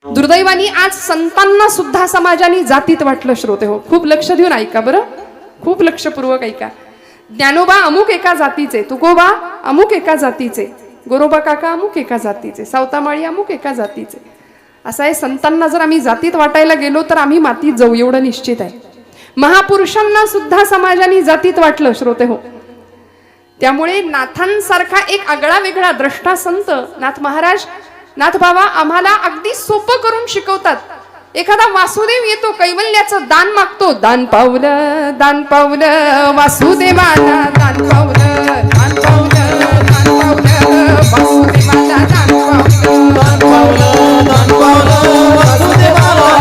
दुर्दैवानी आज संतांना सुद्धा समाजाने जातीत वाटलं. श्रोते हो, खूप लक्ष देऊन ऐका बरं, खूप लक्षपूर्वक ऐका. ज्ञानोबा अमुक एका जातीचे, तुकोबा अमुक एका जातीचे, गोरोबा काका अमुक एका जातीचे, सावतामाळी अमुक एका जातीचे. असं आहे, संतांना जर आम्ही जातीत वाटायला गेलो तर आम्ही मातीत जाऊ एवढं निश्चित आहे. महापुरुषांना सुद्धा समाजाने जातीत वाटलं. श्रोते हो, त्यामुळे नाथांसारखा एक आगळा वेगळा द्रष्टा संत नाथ महाराज, नाथ बाबा आम्हाला अगदी सोपं करून शिकवतात. एखादा वासुदेव येतो, कैवल्याचं दान मागतो, दान पावलं वासुदेवाला, दान पावलं वासुदेवाला, दान पावलं वासुदेवाला,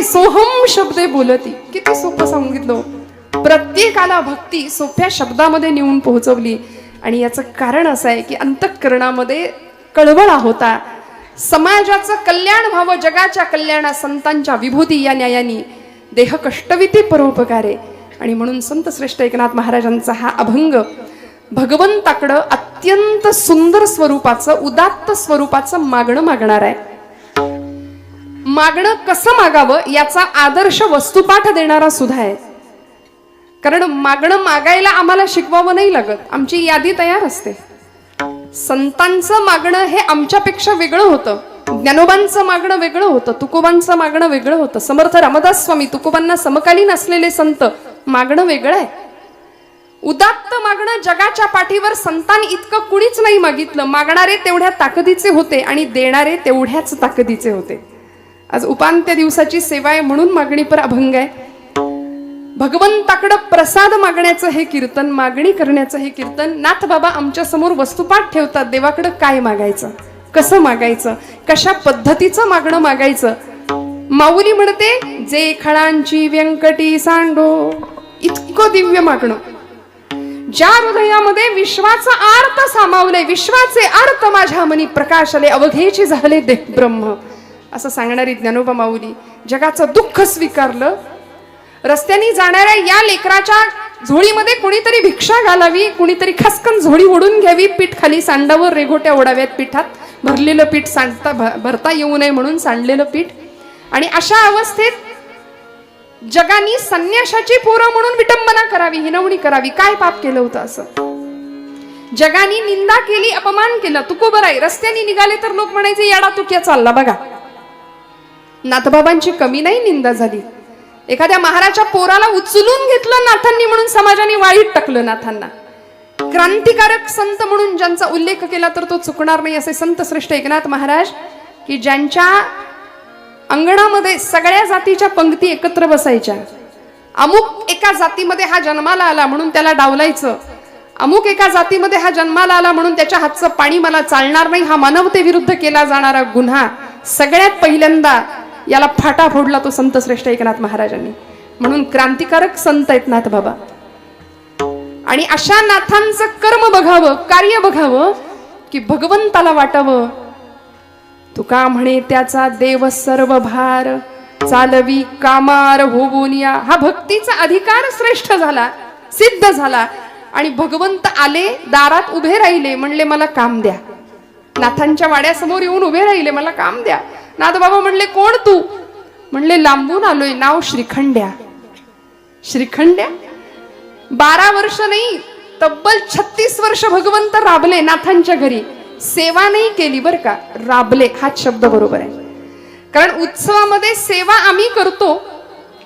सोहम शब्दे बोलती. किती सोपं सांगितलं. प्रत्येकाला भक्ती सोप्या शब्दामध्ये नेऊन पोहोचवली. आणि याचं कारण असं आहे की अंतःकरणामध्ये कळवळा होता. समाजाचं कल्याण व्हावं, जगाच्या कल्याणा संतांच्या विभूती या न्यायानी देह कष्टविती परोपकारे. आणि म्हणून संत श्रेष्ठ एकनाथ महाराजांचा हा अभंग भगवंताकडं अत्यंत सुंदर स्वरूपाचं, उदात्त स्वरूपाचं मागणं मागणार आहे. मागणं कसं मागावं याचा आदर्श वस्तुपाठ देणारा सुद्धा आहे. कारण मागणं मागायला आम्हाला शिकवावं नाही लागत, आमची यादी तयार असते. संतांचं मागणं हे आमच्यापेक्षा वेगळं होतं. ज्ञानोबांचं मागणं वेगळं होतं, तुकोबांचं मागणं वेगळं होतं. समर्थ रामदास स्वामी, तुकोबांना समकालीन असलेले संत, मागणं वेगळं आहे. उदात्त मागणं जगाच्या पाठीवर संतान इतकं कुणीच नाही मागितलं. मागणारे तेवढ्या ताकदीचे होते आणि देणारे तेवढ्याच ताकदीचे होते. आज उपांत्य दिवसाची सेवा आहे म्हणून मागणी पर अभंग आहे. भगवंताकडं प्रसाद मागण्याचं हे कीर्तन, मागणी करण्याचं हे कीर्तन. नाथ बाबा आमच्या समोर वस्तुपाठ ठेवतात. देवाकडं काय मागायचं, कसं मागायचं, कशा पद्धतीचं मागणं मागायचं. माऊली म्हणते, जे खळांची व्यंकटी सांडो, इतकं दिव्य मागणं. ज्या हृदयामध्ये विश्वाचा अर्थ सामावले, विश्वाचे अर्थ माझ्या मनी प्रकाशले, अवघेचे झाले देह ब्रह्म, असं सांगणारी ज्ञानोबा माऊली. जगाचं दुःख स्वीकारलं. रस्त्याने जाणाऱ्या या लेकराच्या झोळीमध्ये कोणीतरी भिक्षा घालावी, कुणीतरी खसकन झोळी ओढून घ्यावी, पीठ खाली सांडावर रेघोट्या ओढाव्यात, पिठात भरलेलं पीठ भरता येऊ नये म्हणून सांडलेलं पीठ. आणि अशा अवस्थेत जगानी संन्याशाची पोरं म्हणून विटंबना करावी, हिनवणी करावी. काय पाप केलं होतं असं? जगानी निंदा केली, अपमान केला. तुकोबराय रस्त्याने निघाले तर लोक म्हणायचे, याडा तुक्या चालला बघा. नाथबाबांची कमी नाही निंदा झाली. एखाद्या महाराच्या पोराला उचलून घेतलं नाथांनी म्हणून समाजाने वाळीत टाकलं नाथांना. क्रांतिकारक संत म्हणून ज्यांचा उल्लेख केला तर तो चुकणार नाही असे संत श्रेष्ठ एकनाथ महाराज, की ज्यांच्या अंगणामध्ये सगळ्या जातीच्या पंक्ती एकत्र बसायच्या. अमुक एका जातीमध्ये हा जन्माला आला म्हणून त्याला डावलायचं, अमुक एका जातीमध्ये हा जन्माला आला म्हणून त्याच्या हातचं पाणी मला चालणार नाही, हा मानवतेविरुद्ध केला जाणारा गुन्हा. सगळ्यात पहिल्यांदा याला फाटा फोडला तो संत श्रेष्ठ एकनाथ महाराजांनी. म्हणून क्रांतिकारक संत आहेत नाथ बाबा. आणि अशा नाथांचं कर्म बघावं, कार्य बघावं, की भगवंताला वाटावं. तुका म्हणे त्याचा देव सर्व भार, चालवी कामार होऊन या. हा भक्तीचा अधिकार श्रेष्ठ झाला, सिद्ध झाला. आणि भगवंत आले, दारात उभे राहिले, म्हणले मला काम द्या. नाथांच्या वाड्यासमोर येऊन उभे राहिले, मला काम द्या. नाथ बाबा म्हणले, कोण तू? म्हणले, लांबून आलोय, नाव श्रीखंड्या. श्रीखंड्या 12 वर्ष नाही, तब्बल 36 वर्ष भगवंत राबले नाथांच्या घरी. सेवा नाही केली बर का, राबले हाच शब्द बरोबर आहे. कारण उत्सवामध्ये सेवा आम्ही करतो,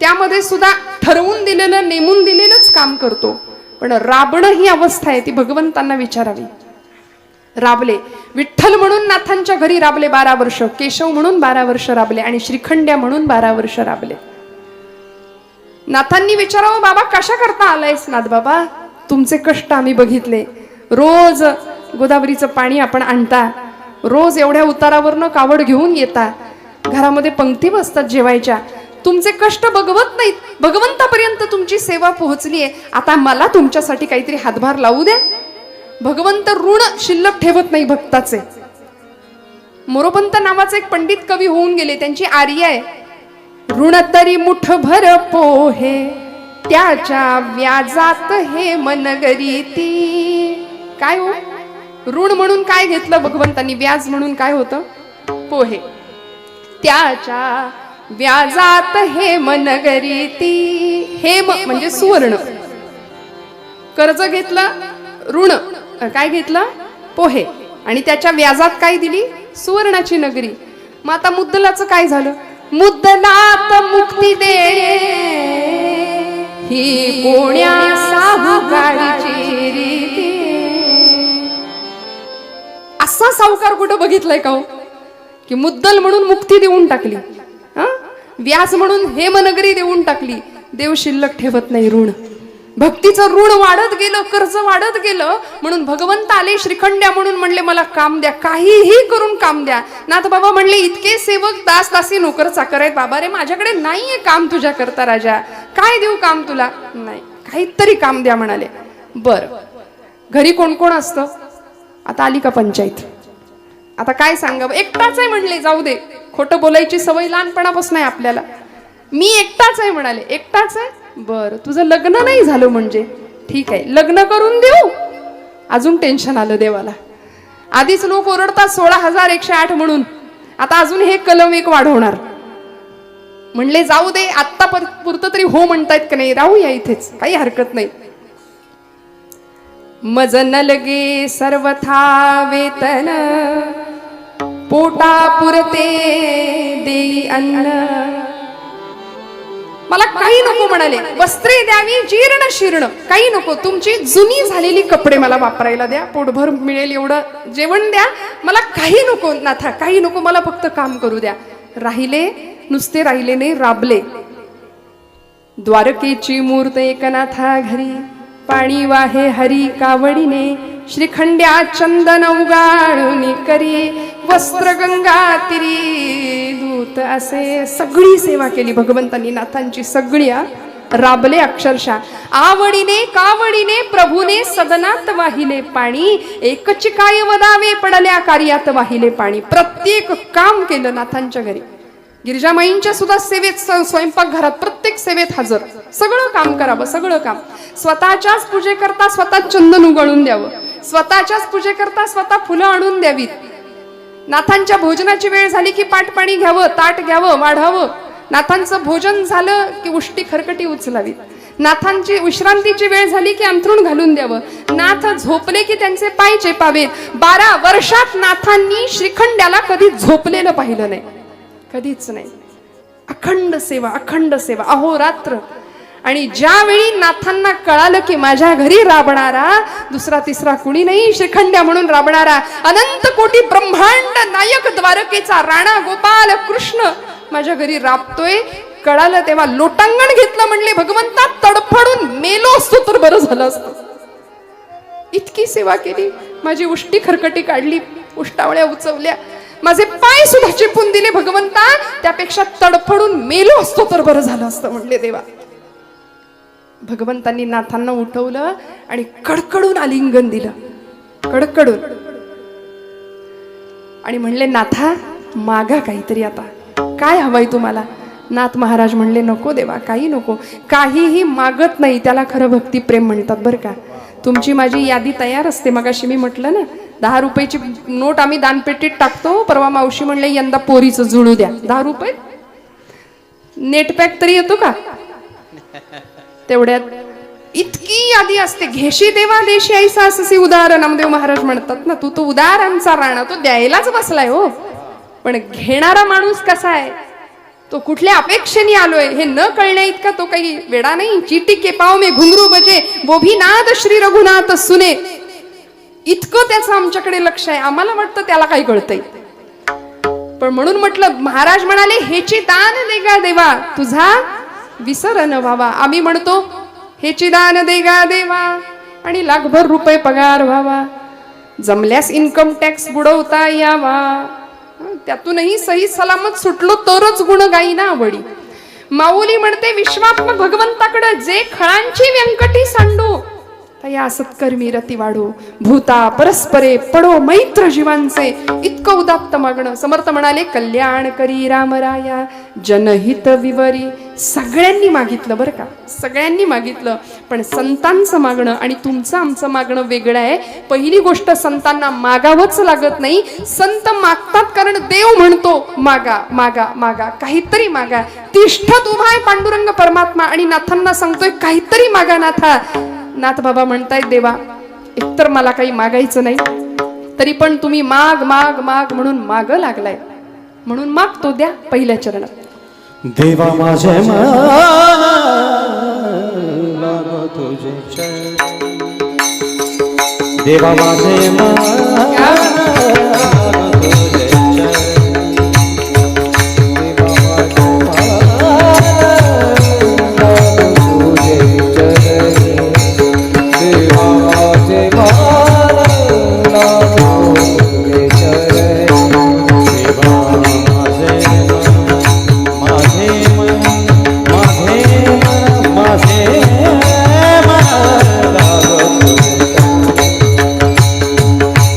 त्यामध्ये सुद्धा ठरवून दिलेलं नेमून दिलेलंच काम करतो. पण राबणं ही अवस्था आहे ती भगवंतांना विचारावी. राबले विठ्ठल म्हणून नाथांच्या घरी राबले 12 वर्ष, केशव म्हणून 12 वर्ष राबले आणि श्रीखंड्या म्हणून 12 वर्ष राबले. नाथांनी विचारावं, बाबा कशा करता आलायस? नाथ बाबा, तुमचे कष्ट आम्ही बघितले. रोज गोदावरीचं पाणी आपण आणता, रोज एवढ्या उतारावरनं कावड घेऊन येता, घरामध्ये पंक्ती बसतात जेवायच्या. तुमचे कष्ट बघवत नाहीत, भगवंतापर्यंत तुमची सेवा पोहोचली आहे. आता मला तुमच्यासाठी काहीतरी हातभार लावू द्या. भगवंत ऋण शिल्लक ठेवत नाही भक्ताचे. मोरोपंत नावाचे एक पंडित कवी होऊन गेले, त्यांची आर्य आहे. ऋण तरी मुठभर पोहे, त्याच्या व्याजात हे मनगरीती. काय हो, ऋण म्हणून काय घेतलं भगवंतांनी, व्याज म्हणून काय होतं? पोहे. त्याच्या व्याजात हे मनगरीती. हे म्हणजे सुवर्ण. कर्ज घेतलं ऋण, काय घेतलं? पोहे. आणि त्याच्या व्याजात काय दिली? सुवर्णाची नगरी. मग आता मुद्दलाचं काय झालं? मुद्दलात मुक्ती दे ही कोण्या साहुकारीची रीती. असा सावकार कुठं बघितलंय का हो, की मुद्दल म्हणून मुक्ती देऊन टाकली, व्याज म्हणून हेमनगरी देऊन टाकली. देव शिल्लक ठेवत नाही ऋण. भक्तीचं ऋण वाढत गेलं, कर्ज वाढत गेलं. म्हणून भगवंत आले श्रीखंड्या म्हणून म्हणले, मला काम द्या, काहीही करून काम द्या. नाथ बाबा म्हणले, इतके सेवक दास दासी नोकर चाकर आहेत बाबा रे, माझ्याकडे नाहीये काम तुझ्या करता राजा. काय देऊ काम तुला? नाही, काहीतरी काम द्या म्हणाले. बर, घरी कोण कोण असतं? आता आली का पंचायत. आता काय सांगावं, एकटाच आहे म्हणले. जाऊ दे, खोटं बोलायची सवय लहानपणापासून आहे आपल्याला. मी एकटाच आहे म्हणाले. एकटाच आहे? बर, तुझं लग्न नाही झालं म्हणजे ठीक आहे, लग्न करून देऊ. अजून टेन्शन आलं देवाला. आधीच लोक ओरडतात 16,108 म्हणून, आता अजून हे कलम एक वाढवणार. म्हणले जाऊ दे, आत्ता पुरतं तरी हो म्हणतायत का नाही, राहूया इथेच, काही हरकत नाही. मज न लगे सर्वथा वेतन, पोटा पुरते देई अन्न. मला काही नको म्हणाले, वस्त्रे द्यावी जीर्ण शीर्ण, काही नको. तुमची जुनी झालेली कपडे मला वापरायला द्या, पोटभर मिळेल एवढं जेवण द्या, मला काही नको नाथा, काही नको, मला फक्त काम करू द्या. राहिले, नुसते राहिले नाही, राबले. द्वारकेची मूर्त एकनाथा घरी, पाणी वाहे हरी कावडीने, श्रीखंड्या चंदन उगाळून करी, वस्त्र गंगा तिरी दूत. असे सगळी सेवा केली भगवंतांनी नाथांची सगळी. राबले अक्षरशः. आवडीने कावडीने प्रभूने सदनात वाहिले पाणी, एकच काय वदावे पडल्या कार्यात वाहिले पाणी. प्रत्येक काम केलं नाथांच्या घरी. गिरिजामाईंच्या सुद्धा सेवेत, स्वयंपाकघरात प्रत्येक सेवेत हजर. सगळं काम करावं, सगळं काम. स्वतःच्याच पूजेकरता स्वतः चंदन उगळून द्यावं, स्वतःच्याच पूजेकरता स्वतः फुलं आणून द्यावीत. नाथांच्या भोजनाची वेळ झाली की पाट पाणी घ्यावं, ताट घ्यावं, वाढावं. नाथांचं भोजन झालं की उष्टी खरकटी उचलावीत. नाथांची विश्रांतीची वेळ झाली की अंथरूण घालून द्यावं. नाथ झोपले की त्यांचे पाय चेपावेत. 12 वर्षात नाथांनी श्रीखंड्याला कधी झोपलेलं पाहिलं नाही, कधीच नाही. अखंड सेवा, अखंड सेवा, अहोरात्र. आणि ज्यावेळी नाथांना कळालं की माझ्या घरी राबणारा दुसरा तिसरा कुणी नाही, श्रीखंड्या म्हणून राबणारा अनंत कोटी ब्रह्मांड नायक द्वारकेचा राणा गोपाल कृष्ण माझ्या घरी राबतोय, कळालं तेव्हा लोटांगण घेतलं. म्हणले भगवंता, तडफडून मेलो असतो तर बरं झालं असतं. इतकी सेवा केली, माझी उष्टी खरकटी काढली, उष्टावळ्या उचवल्या, माझे पाय सुद्धा चिपून दिले भगवंता, त्यापेक्षा तडफडून मेलो असतो तर बरं झालं असतं म्हणले देवा. भगवंतांनी नाथांना उठवलं आणि कडकडून आलिंगन दिलं, कडकडून. आणि म्हणले नाथा, मागा काहीतरी, आता काय हवंय तुम्हाला? नाथ महाराज म्हणले नको देवा, काही नको. काहीही मागत नाही त्याला खरं भक्ती प्रेम म्हणतात बरं का. तुमची माझी यादी तयार असते. मगाशी मी म्हटलं ना, 10 रुपयाची नोट आम्ही दानपेटीत टाकतो. परवा मावशी म्हणले यंदा पोरीचं जुळू द्या. 10 रुपये नेट पॅक तरी येतो का तेवढ्यात? इतकी यादी असते. घेशी देवा देशी ऐसा अससी उदार, नामदेव महाराज म्हणतात ना. तू तो उदारांचा राणा, तो द्यायलाच बसलाय हो. पण घेणारा माणूस कसा आहे? तो कुठल्या अपेक्षेने आलोय हे न कळण्या इतका तो काही वेडा नाही. चीटी के पाव में घुंगरू बजे वो भी नाद श्री रघुनाथ सुने, इतकं त्याचं आमच्याकडे लक्ष आहे. आम्हाला वाटतं त्याला काही कळतंय, पण म्हणून म्हटलं महाराज म्हणाले हेची दान दे गा देवा तुझा विसर न व्हावा. आम्ही म्हणतो हेची दान दे गा देवा आणि लाखभर रुपये पगार व्हावा, जमल्यास इन्कम टॅक्स बुडवता यावा, त्यातूनही सही सलामत सुटलो तरच गुण गाईना आवडी. माऊली म्हणते विश्वात्म भगवंताकडे जे खळांची व्यंकटी सांडू या सत्कर्मी रती वाढो, भूता परस्परे पडो मैत्र जीवांचे, इतकं उदात्त मागणं. समर्थ म्हणाले कल्याण करी रामराया जनहित विवरी. सगळ्यांनी मागितलं बरं का, सगळ्यांनी मागितलं, पण संतांचं मागणं आणि तुमचं आमचं मागणं वेगळं आहे. पहिली गोष्ट संतांना मागावंच लागत नाही, संत मागतात कारण देव म्हणतो मागा मागा मागा, काहीतरी मागा. तिष्ठत उभा आहे पांडुरंग परमात्मा आणि नाथांना सांगतोय काहीतरी मागा नाथा. नाथ बाबा म्हणतायत देवा एकतर मला काही मागायचं नाही, तरी पण तुम्ही माग माग माग म्हणून माग लागलाय, म्हणून मागतो द्या पहिल्या चरणात. देवा माझे लागो तुझे चरण, देवा माझे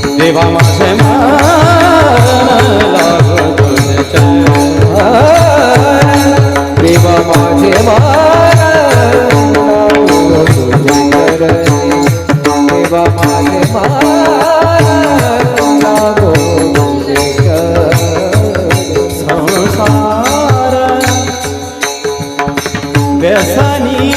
देवा माझे लागो तुझे चरण, देवा माझे लागो तुझे चरण, देवा माझे लागो तुझे चरण. संसार व्यसनी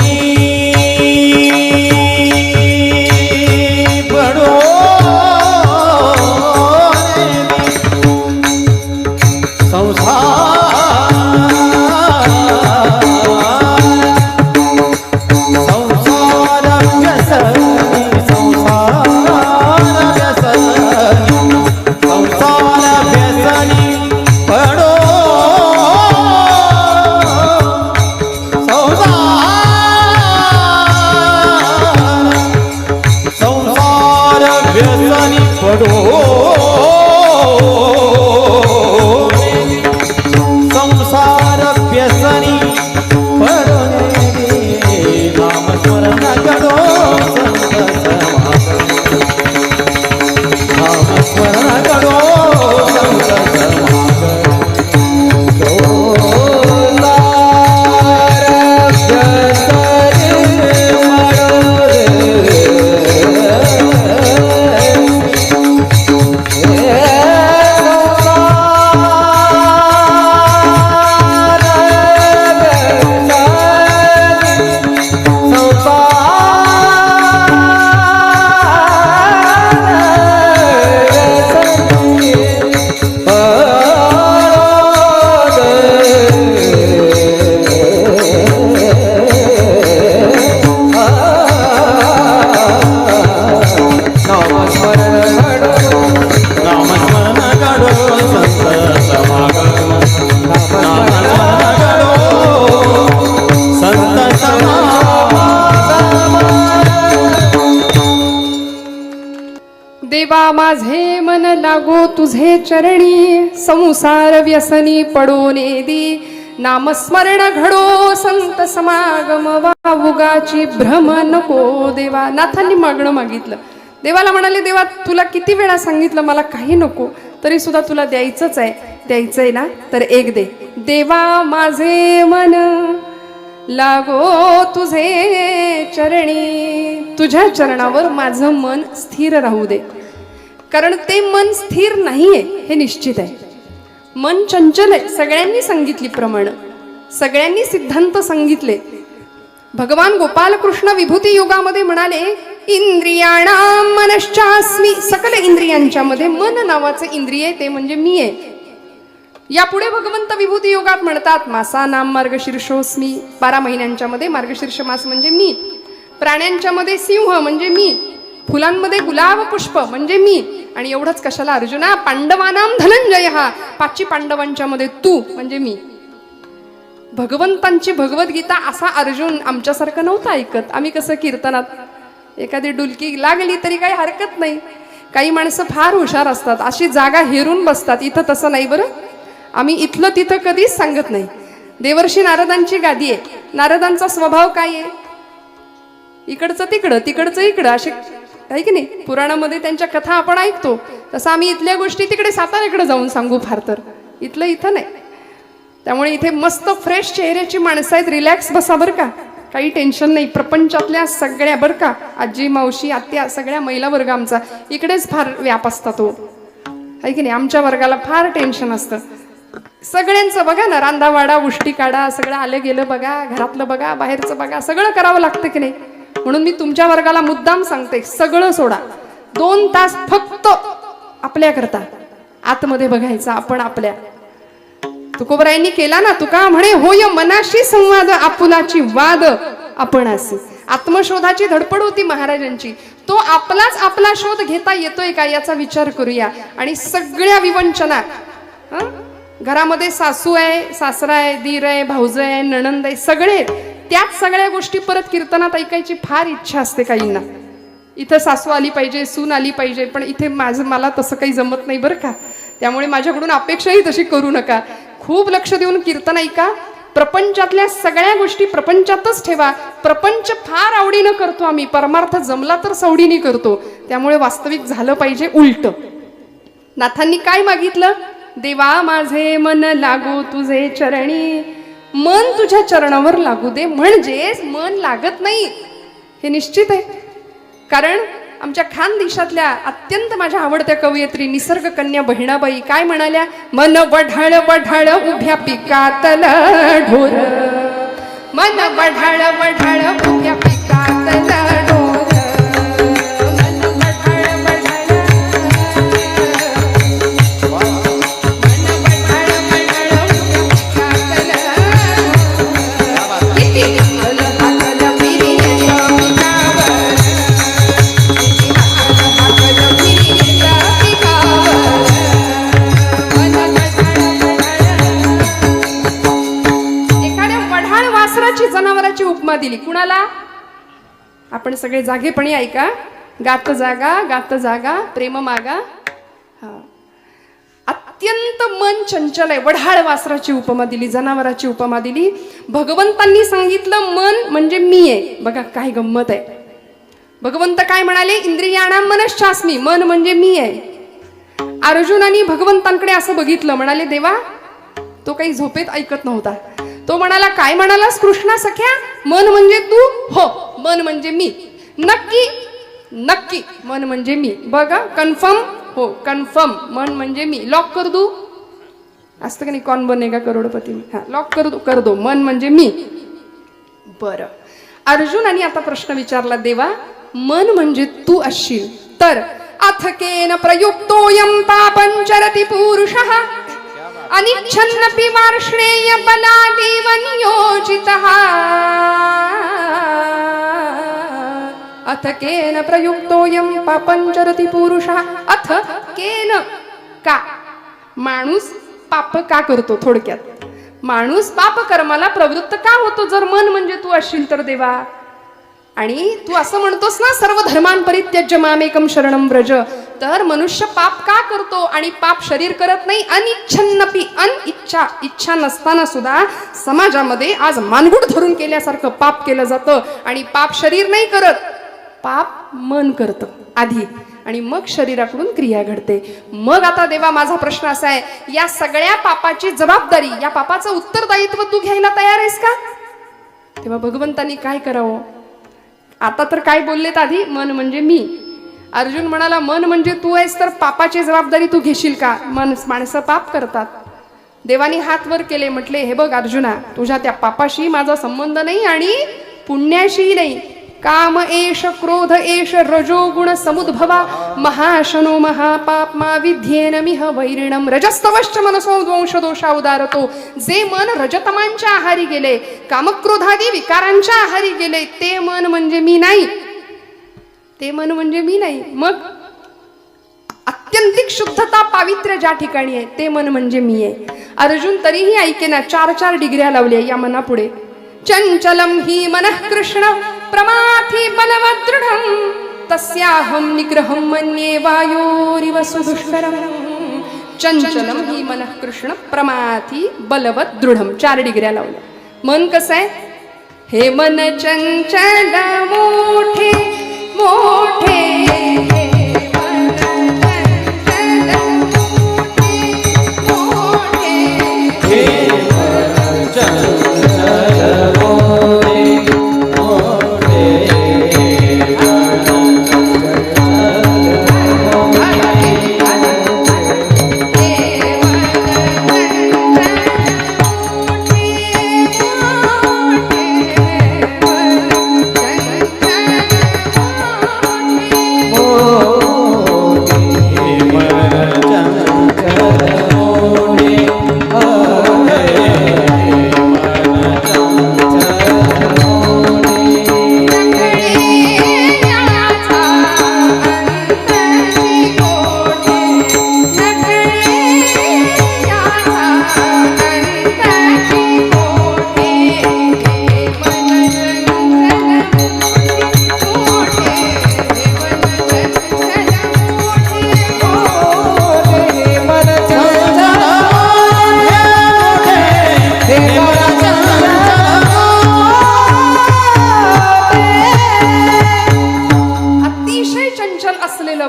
देवा माझे मन लागो तुझे चरणी, संसार व्यसनी पडून दी, नामस्मरण घडो संत समागम, वावुगाची भ्रम नको देवा. नाथांनी मागणं मागितलं, देवाला म्हणाले देवा तुला किती वेळा सांगितलं मला काही नको, तरी सुद्धा तुला द्यायचंच आहे, द्यायचंय ना तर एक दे. देवा माझे मन लागो तुझे चरणी, तुझ्या चरणावर माझं मन स्थिर राहू दे, कारण ते मन स्थिर नाहीये हे निश्चित आहे. मन चंचल आहे, सगळ्यांनी सांगितली प्रमाण, सगळ्यांनी सिद्धांत सांगितले. भगवान गोपालकृष्ण विभूती युगामध्ये म्हणाले इंद्रियाणाम मनश्चास्मी, सकल इंद्रियांच्या मध्ये मन नावाचे इंद्रिय ते म्हणजे मी आहे. यापुढे भगवंत विभूती योगात म्हणतात, मासा नाम मार्गशीर्षोस्मी. 12 महिन्यांच्या मध्ये मार्गशीर्ष मास म्हणजे मी, प्राण्यांच्या मध्ये सिंह म्हणजे मी, फुलांमध्ये गुलाब पुष्प म्हणजे मी. आणि एवढंच कशाला अर्जुना, पांडवानाम धनंजय, 5 पांडवांच्या मध्ये तू म्हणजे मी. भगवंतांची भगवद्गीता असा अर्जुन आमच्यासारखं नव्हतं ऐकत. आम्ही कसं कीर्तनात एखादी डुलकी लागली तरी काही हरकत नाही. काही माणसं फार हुशार असतात, अशी जागा हेरून बसतात. इथं तसं नाही बरं. आम्ही इथलं तिथं कधीच सांगत नाही. देवर्षी नारदांची गादी आहे. नारदांचा स्वभाव काय आहे? इकडचं तिकडं, तिकडचं इकडं, असे आहे की नाही. पुराणामध्ये त्यांच्या कथा आपण ऐकतो. तसं आम्ही इथल्या गोष्टी तिकडे साताऱ्याकडे जाऊन सांगू फार तर, इथलं इथं नाही. त्यामुळे इथे मस्त फ्रेश चेहऱ्याची माणसं आहेत. रिलॅक्स बसा बरं का, काही टेन्शन नाही. प्रपंचातल्या सगळ्या बरं का, आजी मावशी आत्या सगळ्या महिला वर्ग आमचा इकडेच फार व्याप असतात तो, आहे की नाही. आमच्या वर्गाला फार टेन्शन असतं सगळ्यांचं. बघा ना, रांधावाडा उष्टी काढा, सगळं आलं गेलं बघा, घरातलं बघा, बाहेरचं बघा, सगळं करावं लागतं की नाही. म्हणून मी तुमच्या वर्गाला मुद्दाम सांगते, सगळं सोडा. 2 तास फक्त आपल्याकरता आतमध्ये बघायचं आपण आपल्या. तुकोबरायांनी केला ना, तुका म्हणे होय मनाशी संवाद आपुलाची वाद आपणासी. आत्मशोधाची धडपड होती महाराजांची. तो आपला शोध घेता येतोय का याचा विचार करूया. आणि सगळ्या विवंचना, घरामध्ये सासू आहे, सासरा आहे, दीर आहे, भाऊज आहे, नणंद आहे, सगळे त्याच सगळ्या गोष्टी परत कीर्तनात ऐकायची फार इच्छा असते काहींना. इथं सासू आली पाहिजे, सून आली पाहिजे, पण इथे मला तसं काही जमत नाही बरं का. त्यामुळे माझ्याकडून अपेक्षाही तशी करू नका. खूप लक्ष देऊन कीर्तन ऐका. प्रपंचातल्या सगळ्या गोष्टी प्रपंचातच ठेवा. प्रपंच फार आवडीनं करतो आम्ही, परमार्थ जमला तर सवडीने करतो. त्यामुळे वास्तविक झालं पाहिजे उलट. नाथांनी काय मागितलं? देवा माझे मन लागू तुझे चरणी. मन तुझ्या चरणावर लागू दे. म्हणजेच मन लागत नाही हे निश्चित आहे. कारण आमच्या खानदेशातल्या अत्यंत माझ्या आवडत्या कवयित्री निसर्ग कन्या बहिणाबाई काय म्हणाल्या? मन वढाळ वढाळ उभ्या पिकातल ढोर. मन वढाळ वढाळ उभ्या पिकातल ढोर. जनावराची उपमा दिली. कुणाला? आपण सगळे जागेपणी ऐका. गात जागा गात जागा प्रेम मागा. अत्यंत मन चंचल आहे. वढाळ वासराची उपमा दिली, जनावराची उपमा दिली. भगवंतांनी सांगितलं मन म्हणजे मी आहे. बघा काय गंमत आहे. भगवंत काय म्हणाले? इंद्रियाणाम मनश्चास्मी. मन म्हणजे मी आहे. अर्जुनाने भगवंतांकडे असं बघितलं, म्हणाले देवा, तो काही झोपेत ऐकत नव्हता. तो म्हणाला, काय म्हणालास कृष्णा सख्या? मन म्हणजे तू? हो, मन म्हणजे मी. नक्की? नक्की मन म्हणजे मी. बघा कन्फर्म? हो कन्फर्म, मन म्हणजे मी. लॉक कर दू? असतं का नाही, कौन बनेगा करोडपती? हा, लॉक कर दो, मन म्हणजे मी. बरं, अर्जुनाने आता प्रश्न विचारला, देवा मन म्हणजे तू असशील तर अथकेन प्रयुक्तोयम पापंचरति पुरुषः अनिच्छन्नपि वार्ष्णेय बलादेव नियोजितः. अथ केन प्रयुक्तोयम पापंचरति पुरुषः. अथ केन, का? माणूस पाप का करतो? थोडक्यात माणूस पाप कर्माला प्रवृत्त का होतो जर मन म्हणजे तू असशील तर देवा? आणि तू असं म्हणतोस ना, सर्व धर्मान परित्यज्य मामेकम शरणम व्रज. तर मनुष्य पाप का करतो? आणि पाप शरीर करत नाही. अनिच्छन्नपी, इच्छा नसताना सुद्धा समाजामध्ये आज मानगुड धरून केल्यासारखं पाप केलं जातं. आणि पाप शरीर नाही करत, पाप मन करतं आधी, आणि मग शरीराकडून क्रिया घडते. मग आता देवा माझा प्रश्न असा आहे, या सगळ्या पापाची जबाबदारी, या पापाचं उत्तरदायित्व तू घ्यायला तयार आहेस का? तेव्हा भगवंतांनी काय करावं? आता तर काय बोललेत आधी? मन म्हणजे मी. अर्जुन म्हणाला, मन म्हणजे तू आहेस तर पापाची जबाबदारी तू घेशील का? माणसं पाप करतात. देवानी हात वर केले, म्हटले, हे बघ अर्जुना, तुझ्या त्या पापाशी माझा संबंध नाही आणि पुण्याशी नाही. काम एष क्रोध एष रजोगुण समुद्भवा महाशनो महापाप्मा विध्येन मिह वैरिणम रजस्तवश्च मनसो द्वंश दोषा उदारतो. जे मन रजतमांच्या आहारी गेले, कामक्रोधादी विकारांच्या आहारी गेले, ते मन म्हणजे मी नाही. ते मन म्हणजे मी नाही. मग अत्यंतिक शुद्धता पावित्र्य ज्या ठिकाणी आहे ते मन म्हणजे मी आहे. अर्जुन तरीही ऐकेना, 4 डिग्र्या लावल्या या मनापुढे. चंचलम हि मनः कृष्ण प्रमाथी बलवदृढं तस्याहं निग्रहं मन्ये वायोरिव सुदुष्करं. चंचलम हि मनः कृष्ण प्रमाथी बलवत दृढम. 4 डिग्र्या लावल्या. मन कसं आहे? हे मन चंचल मोठे मोठे,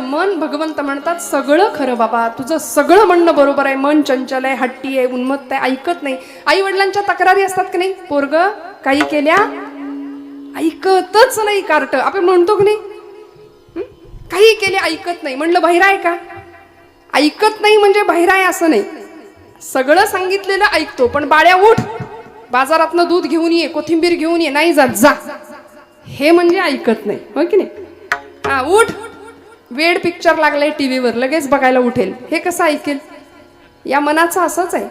मन भगवंत म्हणतात सगळं खरं बाबा, तुझं सगळं म्हणणं बरोबर आहे. मन चंचल आहे, हट्टी आहे, उन्मत्त आहे, ऐकत नाही. आई वडिलांच्या तक्रारी असतात की नाही, पोरग काही केल्या ऐकतच नाही. कार्ट आपण म्हणतो की नाही, काही केले ऐकत नाही. म्हणलं बहिरा आहे का? ऐकत नाही म्हणजे बहिरा आहे असं नाही. सगळं सांगितलेलं ऐकतो, पण बाळ्या उठ, बाजारातनं दूध घेऊन ये, कोथिंबीर घेऊन ये, नाही जात जा, हे म्हणजे ऐकत नाही. हो की नाही? हा, उठ, वेड पिक्चर लागलाय टीव्हीवर, लगेच बघायला उठेल, हे कसं ऐकेल? या मनाचं असंच आहे.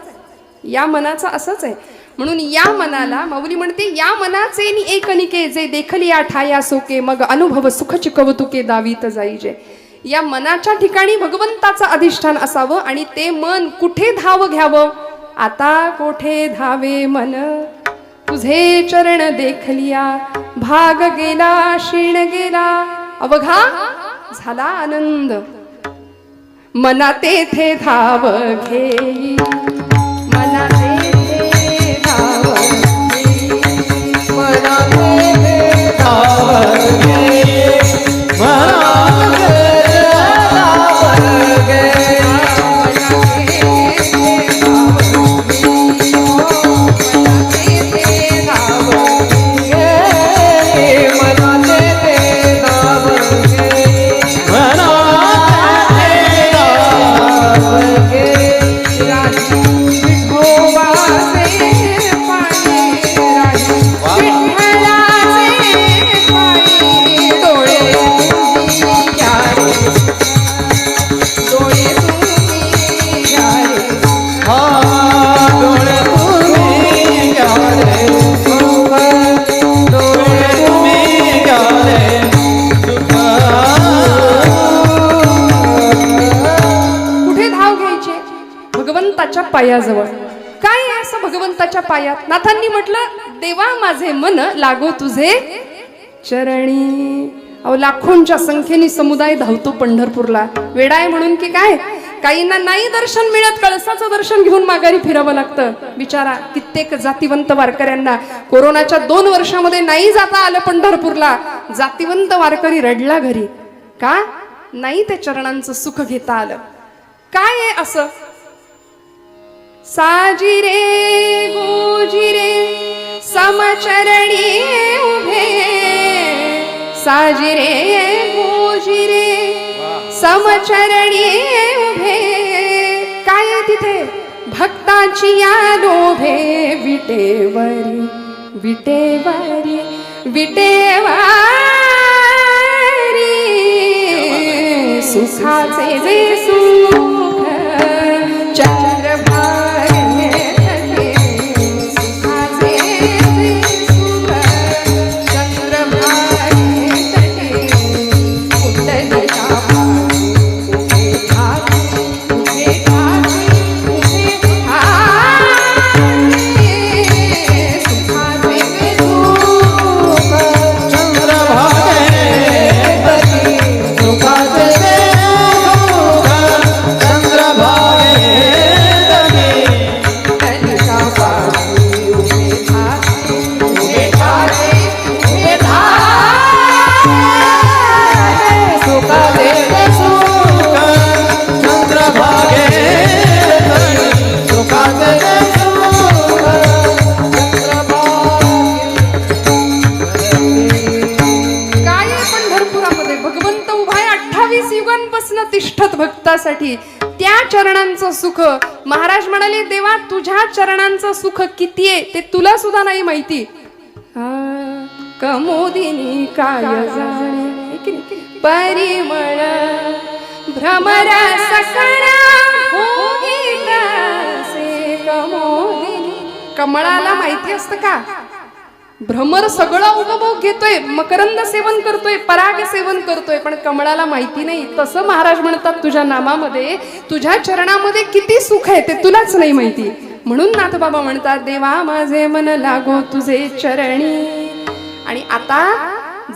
या मनाचं असंच आहे. म्हणून या मनाला माऊली म्हणते, या मनाचे एक अनिके जे देखली ठाया सोके, मग अनुभव सुखची कौतुके दावीत जाईजे. या मनाच्या ठिकाणी भगवंताचं अधिष्ठान असावं आणि ते मन कुठे धाव घ्यावं? आता कोठे धावे मन, तुझे चरण देखलिया, भाग गेला क्षीण गेला, अवघा झाला आनंद. मना तेथे धाव घेई, मना तेथे धाव घेई, मना तेथे धाव घेई, मना तेथे धाव घेई, पायाजवळ. काय आहे असं भगवंताच्या पायात? नाथांनी म्हटलं, देवा माझे मन लागो तुझे चरणी. अहो, लाखोंच्या संख्येने समुदाय धावतो पंढरपूरला. वेडाय म्हणून की काय? काहींना नाही दर्शन मिळत, कळसाचं दर्शन घेऊन माघारी फिरावं लागतं. बिचारा कित्येक जातिवंत वारकऱ्यांना कोरोनाच्या 2 वर्षामध्ये नाही जाता आलं पंढरपूरला. जातिवंत वारकरी रडला घरी. का? नाही ते चरणांचं सुख घेता आलं. काय आहे असं? साजिरे गोजिरे समचरणी उभे, साजिरे गोजिरे समचरणी उभे. काय तिथे? भक्ताची या लोभे विटेवरी विटेवरी विटेवारी सुखाचे जे सुख चंद्रभागे सुखाचे जे सुख चंद्रभागे कुंडलिका उभे ठाके उभे ठाके उभे ठाके सुखाचे जे सुख चंद्रभागे सुखाचे ते सुख चंद्रभागे कुंडलिका पाशी उभे ठाके उभे ठाके उभे ठाके सुखाचे जे सुख चंद्रभागे सुखाचे ते सुख काय आहे पंढरपुरामध्ये भगवंत उभाय 28 युगांपासून तिष्ठत भक्तासाठी त्या चरणांचं सुख. महाराज म्हणाले देवा तुझ्या चरणांचं सुख किती आहे ते तुला सुद्धा नाही माहिती. कमोदिनी काय जाणे परिमळ भ्रमरा सकळा भोगितासे कमोदिनी. कमळाला माहिती असतं का भ्रमर सगळं उपभोग घेतोय, मकरंद सेवन करतोय, पराग सेवन करतोय, पण कमळाला माहिती नाही. तसं महाराज म्हणतात तुझ्या नामामध्ये तुझ्या चरणामध्ये किती सुख आहे ते तुलाच नाही माहिती. म्हणून नाथबाबा म्हणतात देवा माझे मन लागो तुझे चरणी. आणि आता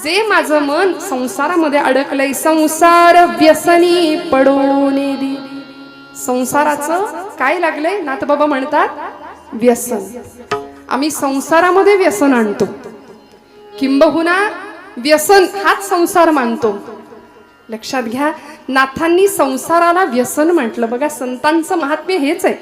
जे माझं मन संसारामध्ये अडकलंय संसार व्यसनी पडून दे. संसाराचं काय लागलंय नाथबाबा म्हणतात व्यसन. आम्ही संसारामध्ये व्यसन आणतो, किंबहुना व्यसन हाच संसार मानतो. लक्षात घ्या नाथांनी संसाराला व्यसन म्हटलं. बघा संतांचं महात्म्य हेच आहे.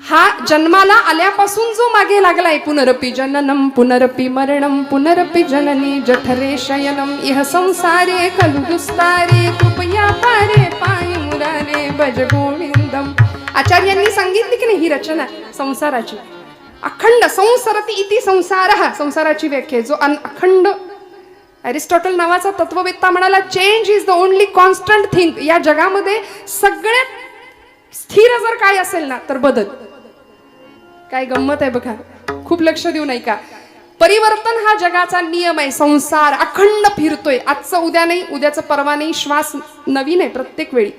हा जन्माला आल्यापासून जो मागे लागलाय पुनरपि जननम पुनरपि मरणम पुनरपि जननी जठरे शयनम इह संसारे खलु दुस्तारे कृपया पारे पायी मुरारे भज गोविंदम. आचार्यांनी सांगितली की नाही ही रचना संसाराची. अखंड संसरती इति संसारः संसाराची व्याख्या जो अखंड. अरिस्टॉटल नावाचा तत्ववेत्ता म्हणाला change is the only constant thing. या जगामध्ये सगळ्यात स्थिर जर काय असेल ना तर बदल. काय गंमत आहे बघा, खूप लक्ष देऊ नाही का. परिवर्तन हा जगाचा नियम आहे. संसार अखंड फिरतोय, आजचं उद्या नाही, उद्याचं परवा नाही, श्वास नवीन आहे प्रत्येक वेळी.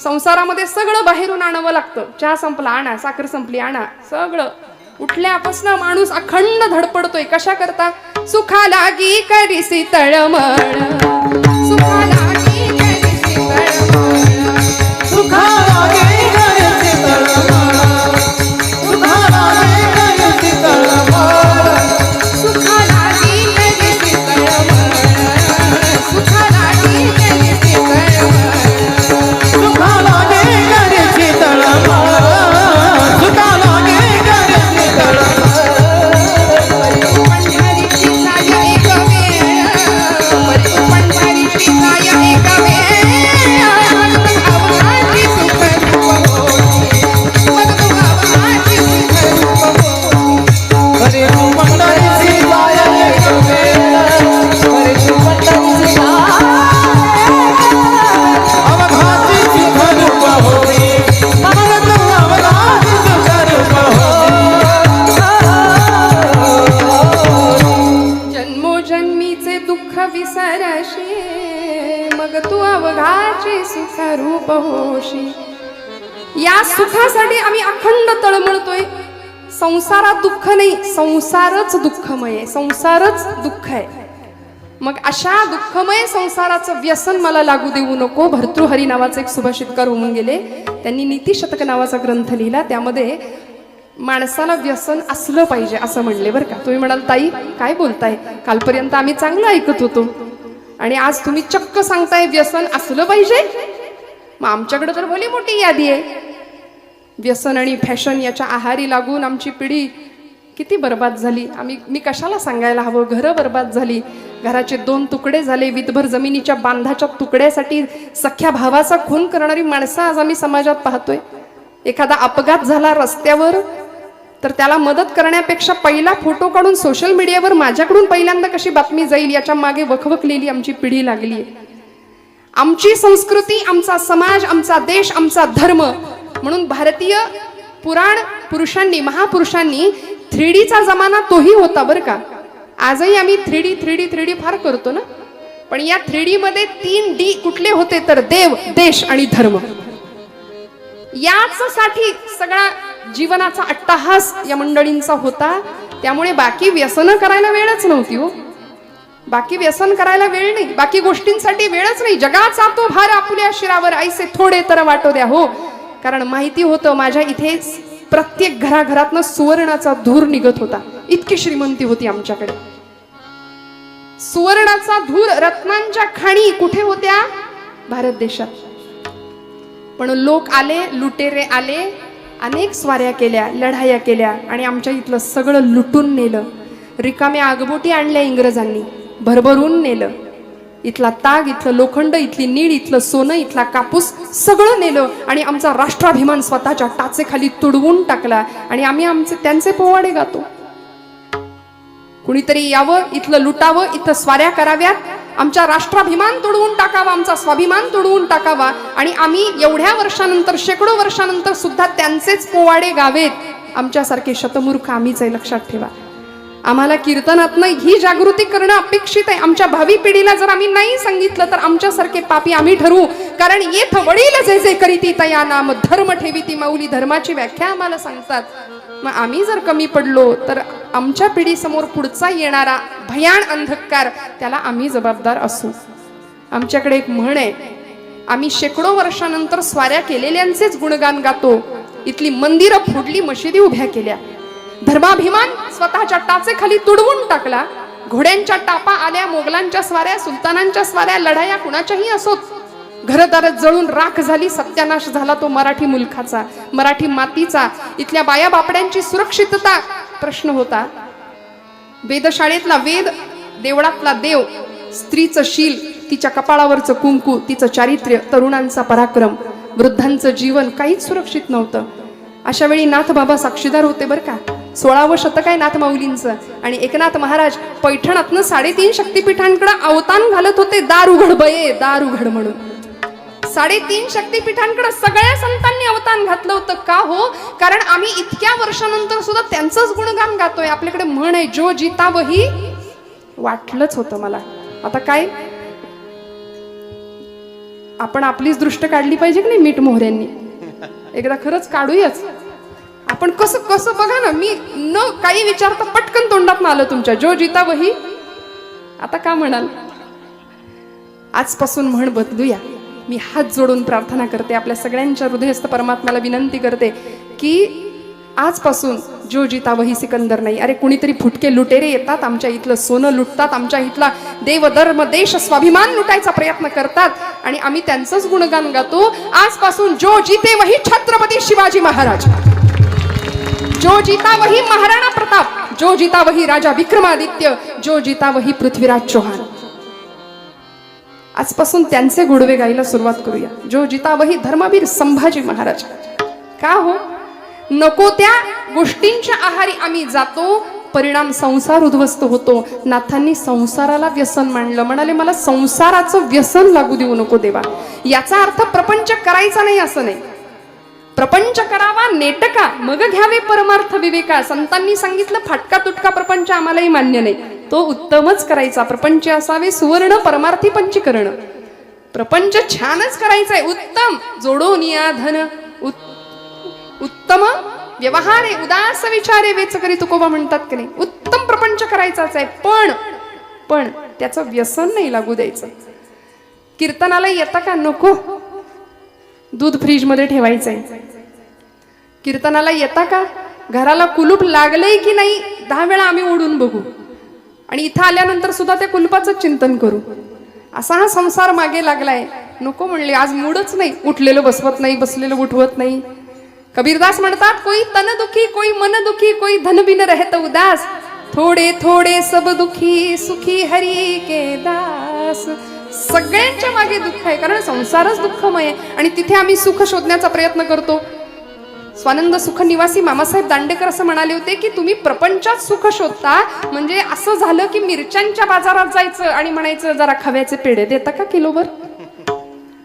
संसारामध्ये सगळं बाहेरून आणावं लागतं. चहा संपला आणा, साखर संपली आणा, सगळं उठल्यापासून माणूस अखंड धडपडतोय. कशा करता सुखा लागी करीसी तळमळ सुखा लागी करीसी तळमळ सुखा लागे करते तळमळ सुखा लागे करते तळमळ सुखा लागी करीसी तळमळ सुखा लागी करीसी तळमळ सुखा लागे करते तळमळ सुखा लागे करते तळमळ पंढरीची साय एक वेळ पंढरीची साय एक वेळ अवघाची सुख रूप होती मग अवघाची सुख रूप होती. हरे तू पंढरीची जाय एक वेळ हरे तू पंढरीची जाय अवघाची सुख रूप होती मग तू अवघाची सुख रूप होती. जन्मोजन्मीचे दुःख विसरशी मग तू अवघाची सुख रूप होशी. या सुखासाठी आम्ही अखंड तळमळतोय. संसारात दुःख नाही, संसारच दुःखमय आहे, संसारच दुःख आहे. मग अशा दुःखमय संसाराचं व्यसन मला लागू देऊ नको. भर्तृहरी नावाचे एक सुभाषितकार होऊन गेले, त्यांनी नीतिशतक नावाचा ग्रंथ लिहिला. त्यामध्ये माणसाला व्यसन असलं पाहिजे असं म्हणले बरं का. तुम्ही म्हणाल ताई काय बोलताय, कालपर्यंत आम्ही चांगलं ऐकत होतो आणि आज तुम्ही चक्क सांगताय व्यसन असलं पाहिजे. मग आमच्याकडे तर भली मोठी यादी आहे. व्यसन आणि फॅशन याच्या आहारी लागून आमची पिढी किती बर्बाद झाली. मी कशाला सांगायला हवं. घरं बर्बाद झाली, घराचे 2 तुकडे झाले. विधभर जमिनीच्या बांधाच्या तुकड्यासाठी सख्या भावाचा खून करणारी माणसं आज आम्ही समाजात पाहतोय. एखादा अपघात झाला रस्त्यावर तर त्याला मदत करण्यापेक्षा पहिला फोटो काढून सोशल मीडियावर माझ्याकडून पहिल्यांदा कशी बातमी जाईल याच्या मागे वखवकलेली आमची पिढी लागली आहे. आमची संस्कृती, आमचा समाज, आमचा देश, आमचा धर्म म्हणून भारतीय पुराण पुरुषांनी, महापुरुषांनी 3Dचा जमाना तोही होता बरं का. आजही आम्ही 3D फार करतो ना, पण या 3D मध्ये 3D कुठले होते तर देव, देश आणि धर्म. याच साठी सगळा जीवनाचा अट्टहास या मंडळींचा होता. त्यामुळे बाकी व्यसन करायला वेळच नव्हती हो. बाकी व्यसन करायला वेळ नाही, बाकी गोष्टींसाठी वेळच नाही. जगाचा तो भार आपुल्या शिरावर ऐसे थोडे तर वाटो द्या हो. कारण माहिती होतं माझ्या इथे प्रत्येक घराघरातनं सुवर्णाचा धूर निघत होता. इतकी श्रीमंती होती आमच्याकडे. सुवर्णाचा धूर, रत्नांच्या खाणी कुठे होत्या? भारत देशात. पण लोक आले, लुटेरे आले, अनेक स्वाऱ्या केल्या, लढाया केल्या आणि आमच्या इथलं सगळं लुटून नेलं. रिकाम्या आगबोटी आणल्या इंग्रजांनी, भरभरून नेलं. इथला ताग, इथलं लोखंड, इथली नीळ, इथलं सोनं, इथला कापूस सगळं नेलं आणि आमचा राष्ट्राभिमान स्वतःच्या टाचेखाली तुडवून टाकला. आणि आम्ही त्यांचे पोवाडे गातो. कुणीतरी यावं, इथलं लुटावं, इथं स्वाऱ्या कराव्यात, आमचा राष्ट्राभिमान तोडवून टाकावा, आमचा स्वाभिमान तोडवून टाकावा आणि आम्ही एवढ्या वर्षानंतर, शेकडो वर्षानंतर सुद्धा त्यांचेच पोवाडे गावेत. आमच्यासारखे शतमूर्ख आम्हीच आहे, लक्षात ठेवा. आम्हाला कीर्तनातनं ही जागृती करणं अपेक्षित आहे. आमच्या भावी पिढीला जर आम्ही नाही सांगितलं तर आमच्यासारखे पापी आम्ही ठरवू. कारण येथ वडील जे जे करीती तया नाम, धर्म ठेवीती माऊली. धर्माची व्याख्या आम्हाला सांगतात. मग आम्ही जर कमी पडलो तर आमच्या पिढीसमोर पुढचा येणारा भयान अंधकार, त्याला आम्ही जबाबदार असू. आमच्याकडे एक म्हण आहे, आम्ही शेकडो वर्षानंतर स्वाऱ्या केलेल्यांचेच गुणगान गातो. इथली मंदिरं फोडली, मशिदी उभ्या केल्या, धर्माभिमान स्वतःच्या टाचेखाली तुडवून टाकला. घोड्यांच्या टापा आल्या, मोगलांच्या स्वाऱ्या, सुलतानांच्या स्वाऱ्या, लढाया कुणाच्याही असोत, घरदार जळून राख झाली. सत्यानाश झाला तो मराठी मुलखाचा, मराठी मातीचा. इथल्या बाया बापड्यांची सुरक्षितता प्रश्न होता. वेदशाळेतला वेद, देवळातला देव, स्त्रीचं शील, तिच्या कपाळावरचं कुंकू, तिचं चारित्र्य, तरुणांचा पराक्रम, वृद्धांचं जीवन काहीच सुरक्षित नव्हतं. अशा वेळी नाथ बाबा साक्षीदार होते बरं का. 16वं शतक आहे नाथ माऊलींचं. आणि एकनाथ महाराज पैठणातनं 3.5 शक्तिपीठांकडे अवतान घालत होते. दार उघड बये, दार उघड म्हणून. 3.5 शक्तिपीठांकडे सगळ्या संतांनी अवतान घातलं होतं. का हो? कारण आम्ही इतक्या वर्षानंतर सुद्धा त्यांचंच गुणगान गातोय. आपल्याकडे म्हण आहे, जो जिता वही. वाटलंच होतं मला. आता काय, आपण आपलीच दृष्ट काढली पाहिजे की नाही मीठ मोहऱ्यांनी. एकदा खरंच काढूयाच आपण. कसं कसं बघा ना, मी न काही विचारता पटकन तोंडात आलं तुमच्या, जो जिता वही. आता का म्हणाल? आजपासून म्हण बदलूया. मी हात जोडून प्रार्थना करते, आपल्या सगळ्यांच्या हृदयस्थ परमात्म्याला विनंती करते की आजपासून जो जिता वही सिकंदर नाही. अरे कुणीतरी फुटके लुटेरे येतात, आमच्या इथलं सोनं लुटतात, आमच्या इथला देव, धर्म, देश, स्वाभिमान लुटायचा प्रयत्न करतात आणि आम्ही त्यांचंच गुणगान गातो. आजपासून जो जिते वही छत्रपती शिवाजी महाराज, जो जिता वही महाराणा प्रताप, जो जिता वही राजा विक्रमादित्य, जो जिता वही पृथ्वीराज चौहान. आजपासून त्यांचे गोडवे गायला सुरुवात करूया. जो जिता वही धर्मवीर संभाजी महाराज. का हो? नको त्या गोष्टींच्या आहारी आम्ही जातो, परिणाम संसार उद्ध्वस्त होतो. नाथांनी संसाराला व्यसन मांडलं. म्हणाले मला संसाराचं व्यसन लागू देऊ नको देवा. याचा अर्थ प्रपंच करायचा नाही असं नाही. प्रपंच करावा नेटका, मग घ्यावे परमार्थ विवेका. संतांनी सांगितलं फाटका तुटका प्रपंच आम्हालाही मान्य नाही. तो उत्तमच करायचा. प्रपंच असावे सुवर्ण परमार्थी पंचीकरण. प्रपंच छानच करायचा आहे, उत्तम. जोडून या धन उत्तम व्यवहारे, उदास विचारे वेच करी तुकोबा म्हणतात की नाही. उत्तम प्रपंच करायचाच आहे, पण त्याचं व्यसन नाही लागू द्यायचं. कीर्तनाला येता का? नको. दूध फ्रीज मध्ये ठेवायचंय. कीर्तनाला येता का? घराला कुलूप लागलंय की नाही 10 वेळा आम्ही ओढून बघू आणि इथं आल्यानंतर सुद्धा त्या कुलपाचं चिंतन करू. असा हा संसार मागे लागलाय. नको म्हणले, आज मूडच नाही. उठलेलं बसवत नाही, बसलेलं उठवत नाही. कबीरदास म्हणतात, कोई तन दुखी, कोई मन दुखी, कोई धन बिन रहत उदास, थोडे थोडे सब दुखी, सुखी हरी के दास. सगळ्यांच्या मागे दुःख आहे, कारण संसारच दुःखमय आहे आणि तिथे आम्ही सुख शोधण्याचा प्रयत्न करतो. स्वानंद सुख निवासी मामासाहेब दांडेकर असं म्हणाले होते की तुम्ही प्रपंचात सुख शोधता, म्हणजे असं झालं की मिरच्यांच्या बाजारात जायचं आणि म्हणायचं जरा खव्याचे पेढे देता का किलोभर.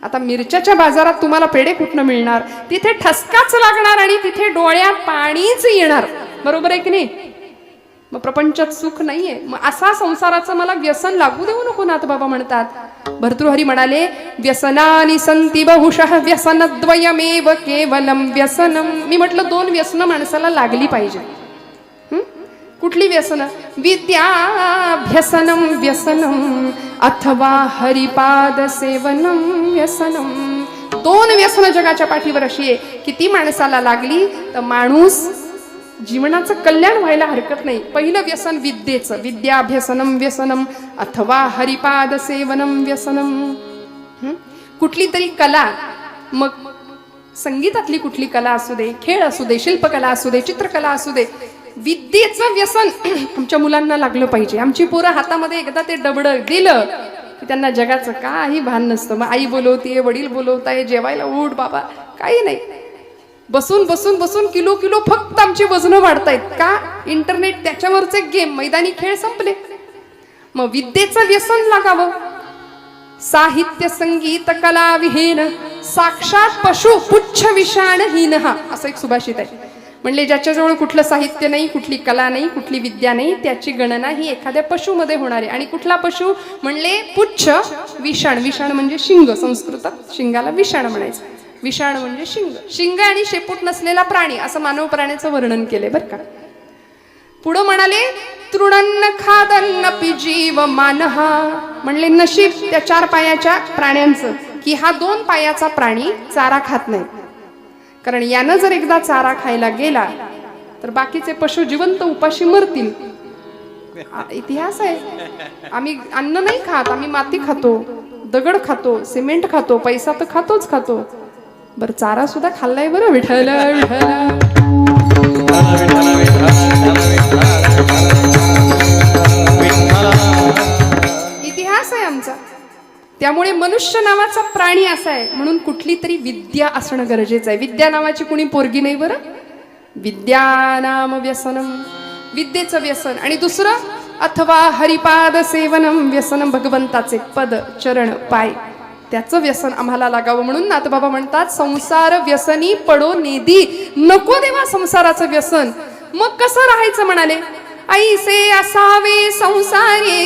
आता मिरच्याच्या बाजारात तुम्हाला पेढे कुठनं मिळणार, तिथे ठसकाच लागणार आणि तिथे डोळ्यात पाणीच येणार, बरोबर आहे की नाही. मग प्रपंचात सुख नाहीये, मग असा संसाराचं मला व्यसन लागू देऊ नको नाथबाबा म्हणतात. भर्तृहरी म्हणाले व्यसनानि संति बहुशः व्यसनद्वयमेव केवलम व्यसनम. मी म्हटलं 2 व्यसन माणसाला लागली पाहिजे. कुठली व्यसन? विद्याभ्यसनम व्यसनम अथवा हरिपाद सेवनम व्यसनम. 2 व्यसन जगाच्या पाठीवर अशी आहे की ती माणसाला लागली तर माणूस जीवनाचं कल्याण व्हायला हरकत नाही. पहिलं व्यसन विद्येचं, विद्याभ्यसनम व्यसनम अथवा हरिपाद सेवनम व्यसनम. कुठली तरी कला, मग संगीतातली कुठली कला असू दे, खेळ असू दे, शिल्पकला असू दे, चित्रकला असू दे, विद्येचं व्यसन आमच्या मुलांना लागलं पाहिजे. आमची पोरं हातामध्ये एकदा ते डबडं दिलं की त्यांना जगाचं काही भान नसतं. मग आई बोलवतीये, वडील बोलवताय, जेवायला उठ बाबा, काही नाही. बसून बसून बसून किलो किलो फक्त आमची वजनं वाढतायत का? इंटरनेट, त्याच्यावरचे गेम, मैदानी खेळ संपले. मग विद्येचं व्यसन लागावं. साहित्य संगीत कला विहीन साक्षात पशु पुच्छ विषाणहीन, असं एक सुभाषित आहे. म्हणले ज्याच्याजवळ कुठलं साहित्य नाही, कुठली कला नाही, कुठली विद्या नाही, त्याची गणना ही एखाद्या पशुमध्ये होणार आहे. आणि कुठला पशु? म्हणले पुच्छ विषाण. विषाण म्हणजे शिंग, संस्कृतात शिंगाला विषाण म्हणायचं. विषाण म्हणजे शिंग. शिंग आणि शेपूट नसलेला प्राणी, असं मानव प्राण्याचं वर्णन केले बरं का. पुढं म्हणाले तृणन्न खादन्नपि जीव मानहा. म्हणले नशीब त्या 4 पायाच्या प्राण्यांचं की हा 2 पायाचा प्राणी चारा खात नाही. कारण यानं जर एकदा चारा खायला गेला तर बाकीचे पशु जिवंत उपाशी मरतील. इतिहास आहे. आम्ही अन्न नाही खात, आम्ही माती खातो, दगड खातो, सिमेंट खातो, पैसा तर खातोच खातो. बर चारा सुद्धा खाल्लाय बरं. विठ्ठल विठ्ठल. इतिहास आहे आमचा. त्यामुळे मनुष्य नावाचा प्राणी असा आहे म्हणून कुठली तरी विद्या असणं गरजेचं आहे. विद्या नावाची कुणी पोरगी नाही बरं. विद्या नाम व्यसनम, विद्येचं व्यसन. आणि दुसरं अथवा हरिपाद सेवनम व्यसनम, भगवंताचे पद चरण पाय, त्याचं व्यसन आम्हाला लागावं. म्हणून नाथबाबा म्हणतात संसार व्यसनी पडो नेदी. नको देवा संसाराचं व्यसन. मग कसं राहायचं म्हणाले? ऐसे असावे संसारे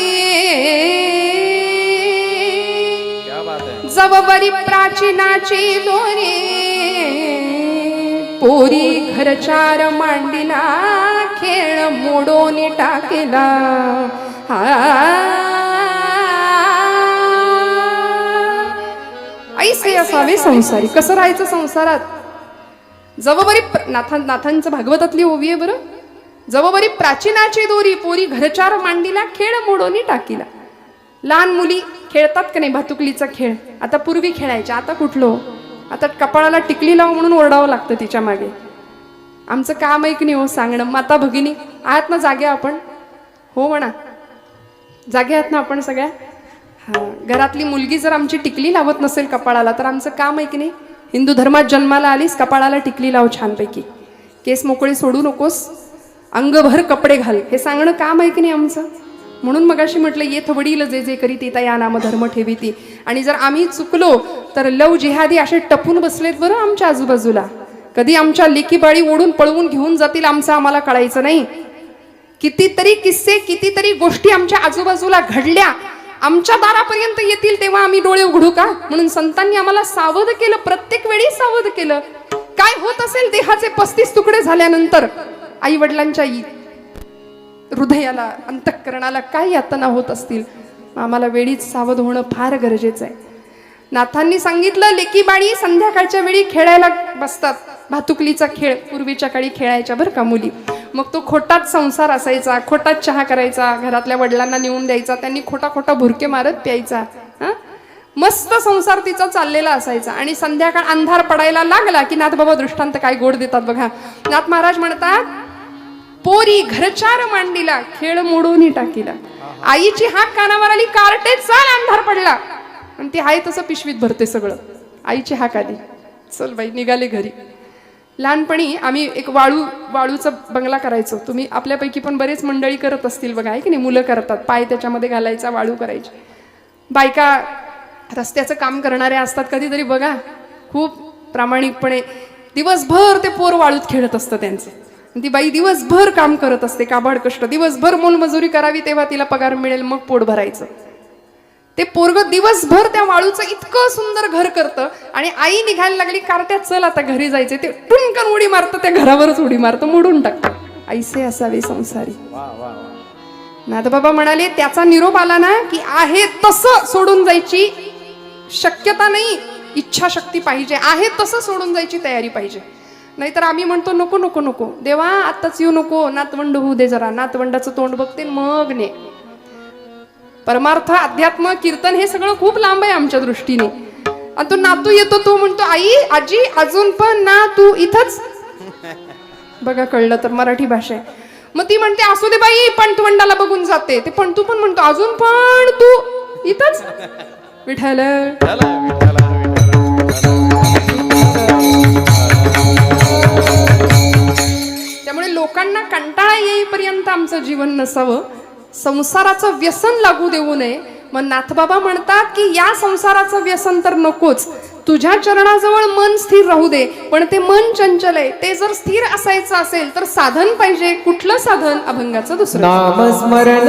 जवबरी प्राचीनाची दोरे. पोरी घरचार मांडिला खेळ मोडून टाकेला. ऐसे असावे संसारी. कसं राहायचं संसारात? जवबरी नाथांचं भागवतातली ओवी आहे बरं. जवबरी प्राचीनाची दोरी पोरी घरचार मांडीला खेळ मोडोनी टाकीला. लहान मुली खेळतात का नाही भातुकलीचा खेळ? आता पूर्वी खेळायच्या, आता कुठलो? आता कपाळाला टिकली लाव म्हणून ओरडावं लागतं तिच्या मागे. आमचं काम आहे की नाही हो सांगणं. माता भगिनी आहात ना जागे आपण? हो म्हणा, जागे आहात ना आपण सगळ्या? हा. घरातली मुलगी जर आमची टिकली लावत नसेल कपाळाला तर आमचं काम आहे की नाही? हिंदू धर्मात जन्माला आलीस, कपाळाला टिकली लाव छानपैकी, केस मोकळे सोडू नकोस, अंगभर कपडे घाल, हे सांगणं काम आहे की नाही आमचं? म्हणून मगाशी म्हटलं येथ वडील जे जे करी ते या नाम धर्म ठेवीती. आणि जर आम्ही चुकलो तर लव जिहादी असे टपून बसलेत बरं आमच्या आजूबाजूला. कधी आमच्या लेकी बाळी ओढून पळवून घेऊन जातील आमचं आम्हाला कळायचं नाही. कितीतरी किस्से, कितीतरी गोष्टी आमच्या आजूबाजूला घडल्या, आमच्या दारापर्यंत येतील तेव्हा आम्ही डोळे उघडू का? म्हणून संतांनी आम्हाला सावध केलं, प्रत्येक वेळी सावध केलं. काय होत असेल देहाचे 35 तुकडे झाल्यानंतर, आई वडिलांच्या हृदयाला, अंतःकरणाला काय यातना होत असतील, आम्हाला वेळीच सावध होणं फार गरजेचं आहे. नाथांनी सांगितलं लेकी बाळी संध्याकाळच्या वेळी खेळायला बसतात. भातुकलीचा खेळ पूर्वीच्या काळी खेळायच्या बरं का मुली. मग तो खोटाच संसार असायचा, खोटाच चहा करायचा, घरातल्या वडिलांना नेऊन द्यायचा, त्यांनी खोटा खोटा भुरके मारत प्यायचा. मस्त संसार तिचा चाललेला असायचा. आणि संध्याकाळ अंधार पडायला लागला की नाथ बाबा दृष्टांत काय गोड देतात बघा. नाथ महाराज म्हणतात पोरी घरचार मांडीला खेळ मोडून टाकीला. आईची हाक कानावर आली, कार्टे चाल, अंधार पडला. आणि ती आहे तसं पिशवीत भरते सगळं. आईची हाक आली, चल बाई, निघाले घरी. लहानपणी आम्ही एक वाळूचा बंगला करायचो. तुम्ही आपल्यापैकी पण बरेच मंडळी करत असतील बघा, आहे की नाही? मुलं करतात, पाय त्याच्यामध्ये घालायचा, वाळू करायची. बायका रस्त्याचं काम करणाऱ्या असतात, कधीतरी बघा, खूप प्रामाणिकपणे दिवसभर ते पोर वाळूत खेळत असतं त्यांचं. ती बाई दिवसभर काम करत असते, काबाड कष्ट, दिवसभर मोलमजुरी करावी तेव्हा तिला पगार मिळेल, मग पोट भरायचं. ते पोरग दिवसभर त्या वाळूचं इतकं सुंदर घर करतं आणि आई निघायला लागली कार्ट्यात, चल आता घरी जायचे, ते टुनकन उडी मारतं, त्या घरावरच उडी मारतं, मोडून टाकतं. ऐसे असावे संसारी. नाथबाबा म्हणाले त्याचा निरोप आला ना की आहे तसं सोडून जायची शक्यता नाही, इच्छाशक्ती पाहिजे, आहे तसं सोडून जायची तयारी पाहिजे. नाहीतर आम्ही म्हणतो नको नको नको देवा, आत्ताच येऊ नको, नातवंड होऊ दे जरा, नातवंडाचं तोंड बघते मग ने. परमार्थ, अध्यात्म, कीर्तन हे सगळं खूप लांब आहे आमच्या दृष्टीने. आणि तो नातू येतो, तो म्हणतो आई आजी अजून पण ना तू इथंच. बघा कळलं तर मराठी भाषा आहे. मग ती म्हणते असू दे बाई, पण तू वंडाला बघून जाते. ते पण तू पण म्हणतो अजून पण तू इथंच. विठ्ठल त्यामुळे लोकांना कंटाळा येईपर्यंत आमचं जीवन नसावं, संसाराचं व्यसन लागू देऊ नये. मग नाथबाबा म्हणतात की या संसाराचं व्यसन तर नकोच, तुझ्या चरणाजवळ मन स्थिर राहू दे. पण ते मन चंचल आहे, ते जर स्थिर असायचं असेल तर साधन पाहिजे. कुठलं साधन? अभंगाचं दुसरं नामस्मरण